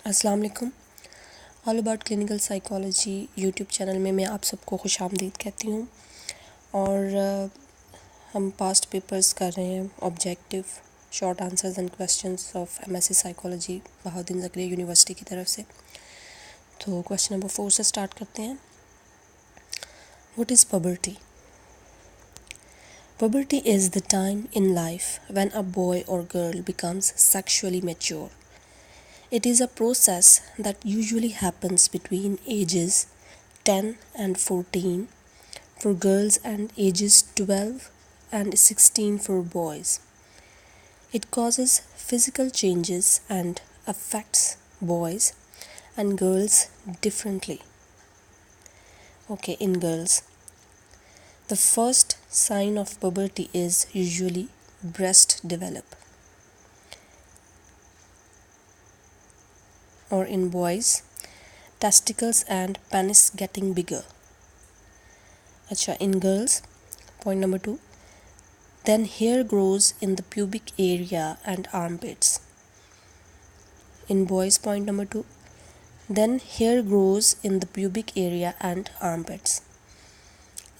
अस्सलाम वालेकुम। All about clinical psychology YouTube channel में मैं आप सबको खुश आमदीद कहती हूँ। और हम पास्ट पेपर्स कर रहे हैं objective short answers and questions of MSc psychology Bahauddin Zakaria university की तरफ से। तो क्वेश्चन नंबर 4 से स्टार्ट करते हैं। What is puberty? Puberty is the time in life when a boy or girl becomes sexually mature. It is a process that usually happens between ages 10 and 14 for girls and ages 12 and 16 for boys. It causes physical changes and affects boys and girls differently. Okay, in girls, the first sign of puberty is usually breast develop. Or in boys, testicles and penis getting bigger. Acha, in girls, point number 2, then hair grows in the pubic area and armpits. In boys, point number 2, then hair grows in the pubic area and armpits.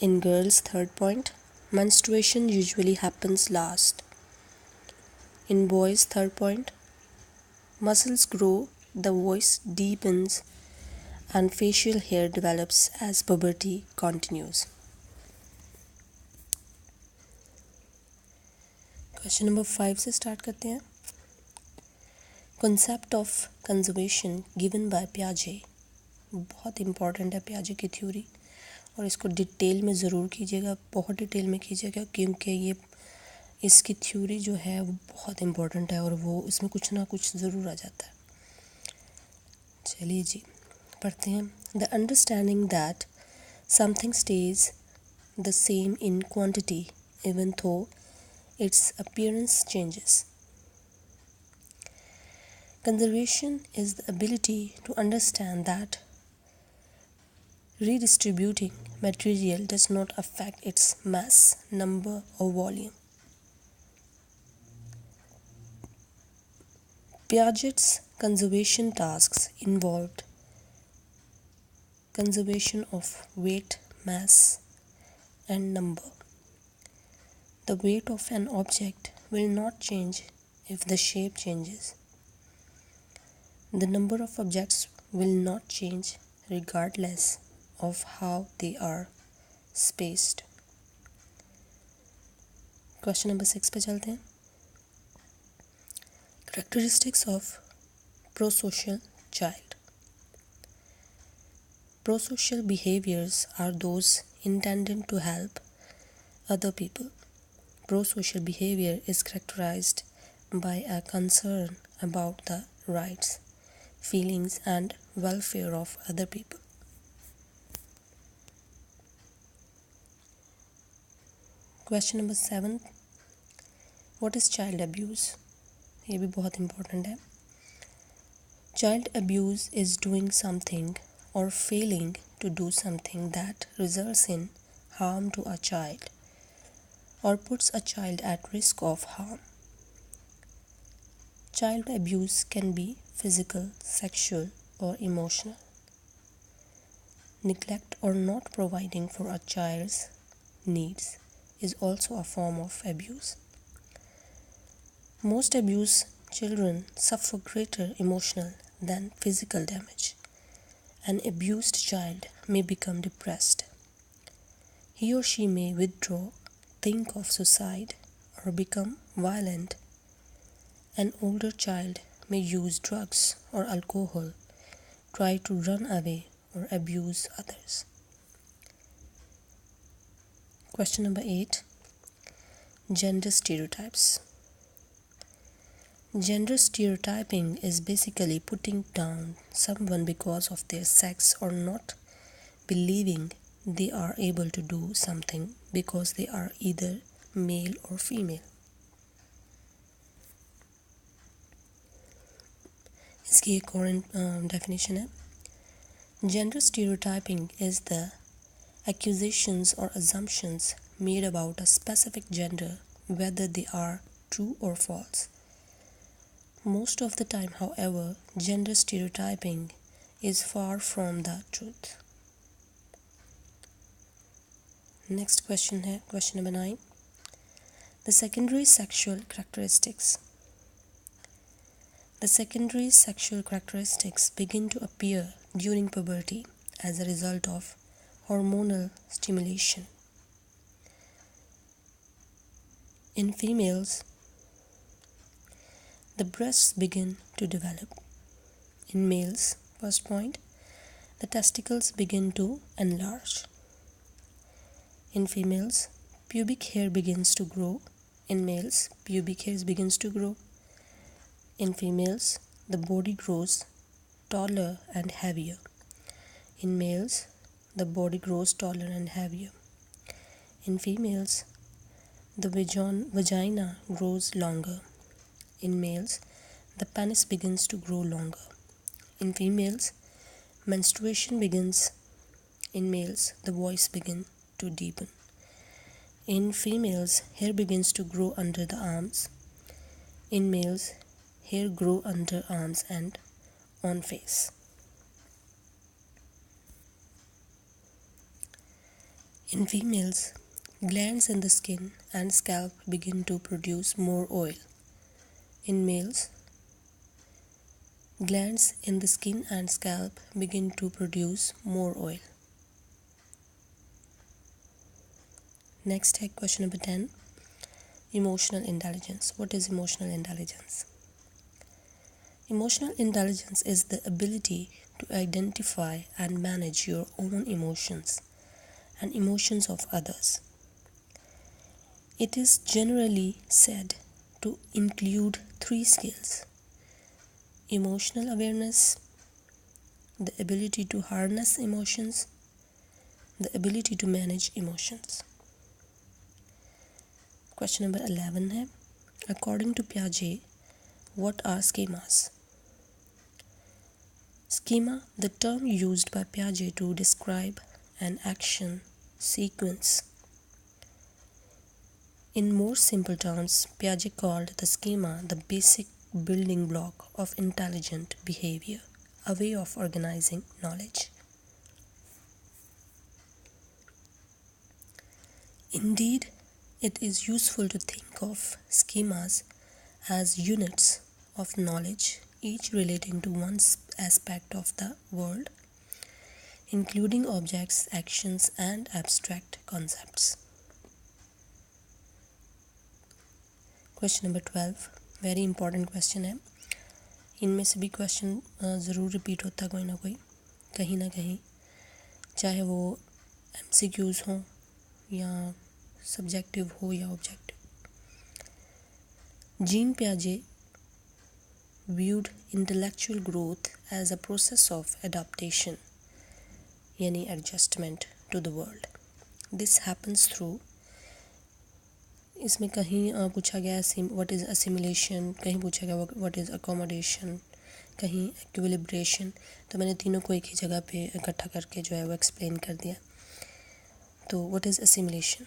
In girls, third point, menstruation usually happens last. In boys, third point, muscles grow, the voice deepens and facial hair develops as puberty continues. Question number 5 से start करते हैं। Concept of conservation given by पियाजे। बहुत important है पियाजे की theory, और इसको detail में ज़रूर कीजिएगा, बहुत डिटेल में कीजिएगा, क्योंकि ये इसकी थ्योरी जो है वो बहुत इम्पॉर्टेंट है और वो इसमें कुछ ना कुछ ज़रूर आ जाता है। चलिए जी पढ़ते हैं। The understanding that something stage the same in quantity even थो its appearance changes. Conservation is the ability to understand that redistributing material does not affect its mass, number, or volume. Piaget's conservation tasks involved conservation of weight, mass, and number. The weight of an object will not change if the shape changes. The number of objects will not change regardless of how they are spaced. Question number 6 पे चलते हैं। Characteristics of prosocial child. Prosocial behaviors are those intended to help other people. Prosocial behavior is characterized by a concern about the rights, feelings, and welfare of other people. Question number 7. What is child abuse? ये भी बहुत important है। Child abuse is doing something or failing to do something that results in harm to a child or puts a child at risk of harm. Child abuse can be physical, sexual, or emotional. Neglect or not providing for a child's needs is also a form of abuse. Most abused children suffer greater emotional than physical damage. An abused child may become depressed. He or she may withdraw, think of suicide, or become violent. An older child may use drugs or alcohol, try to run away, or abuse others. Question number 8. Gender stereotypes. Gender stereotyping is basically putting down someone because of their sex or not believing they are able to do something because they are either male or female. इसकी एक और definition है। Gender stereotyping is the accusations or assumptions made about a specific gender, whether they are true or false. Most of the time, however, gender stereotyping is far from the truth. Next question है question number 9. The secondary sexual characteristics. The secondary sexual characteristics begin to appear during puberty as a result of hormonal stimulation. In females, the breasts begin to develop. In males, first point, the testicles begin to enlarge. In females, pubic hair begins to grow. In males, pubic hair begins to grow. In females, the body grows taller and heavier. In males, the body grows taller and heavier. In females, the vagina grows longer. In males, the penis begins to grow longer. In females, menstruation begins. In males, the voice begins to deepen. In females, hair begins to grow under the arms. In males, hair grow under arms and on face. In females, glands in the skin and scalp begin to produce more oil. In males, glands in the skin and scalp begin to produce more oil. Next, question number 10. Emotional intelligence. What is emotional intelligence? Emotional intelligence is the ability to identify and manage your own emotions and emotions of others. It is generally said to include 3 skills: emotional awareness, the ability to harness emotions, the ability to manage emotions. Question number 11 है, according to Piaget, what are schemas? Schema, the term used by Piaget to describe an action sequence. In more simple terms, Piaget called the schema the basic building block of intelligent behavior, a way of organizing knowledge. Indeed, it is useful to think of schemas as units of knowledge, each relating to one aspect of the world, including objects, actions, and abstract concepts. Question number 12, very important question है. इनमें से भी question ज़रूर repeat होता कोई ना कोई, कहीं ना कहीं, चाहे वो MCQs हों या सब्जेक्टिव हो या objective. Jean Piaget viewed intellectual growth as a process of adaptation, यानी adjustment to the world. This happens through, इसमें कहीं पूछा गया what is assimilation, कहीं पूछा गया what is accommodation, कहीं equilibration. तो मैंने तीनों को एक ही जगह पे इकट्ठा करके जो है वो एक्सप्लेन कर दिया. तो what is assimilation?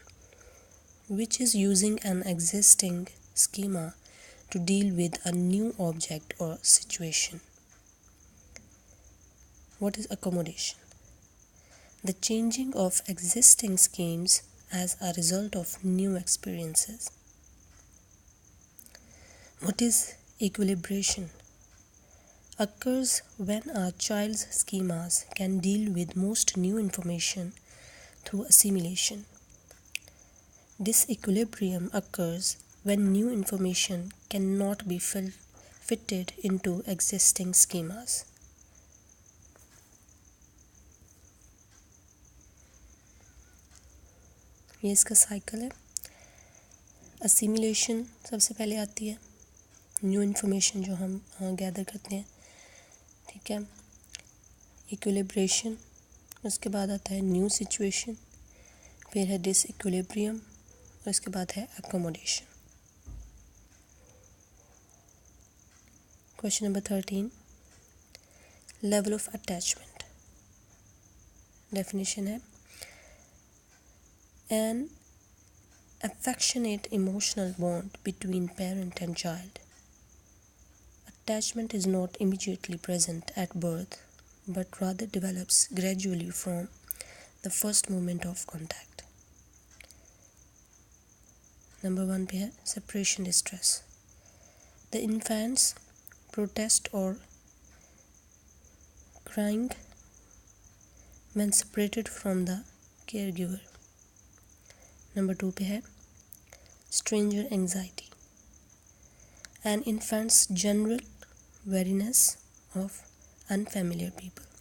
Which is using an existing schema to deal with a new object or situation. What is accommodation? The changing of existing schemes as a result of new experiences. What is equilibration? Occurs when a child's schemas can deal with most new information through assimilation. This equilibrium occurs when new information cannot be fitted into existing schemas. ये इसका cycle है. Assimilation सबसे पहले आती है, new information जो हम gather करते हैं, ठीक है. इक्विलिब्रेशन, उसके बाद आता है न्यू सिचुएशन, फिर है डिसइक्विलिब्रियम, और इसके बाद है accommodation. Question number 13, level of attachment. Definition है an affectionate emotional bond between parent and child. A Attachment is not immediately present at birth, but rather develops gradually from the first moment of contact. Number 1 पे है separation distress. The infants protest or crying when separated from the caregiver. Number 2 पे है stranger anxiety. An infant's general wariness of unfamiliar people.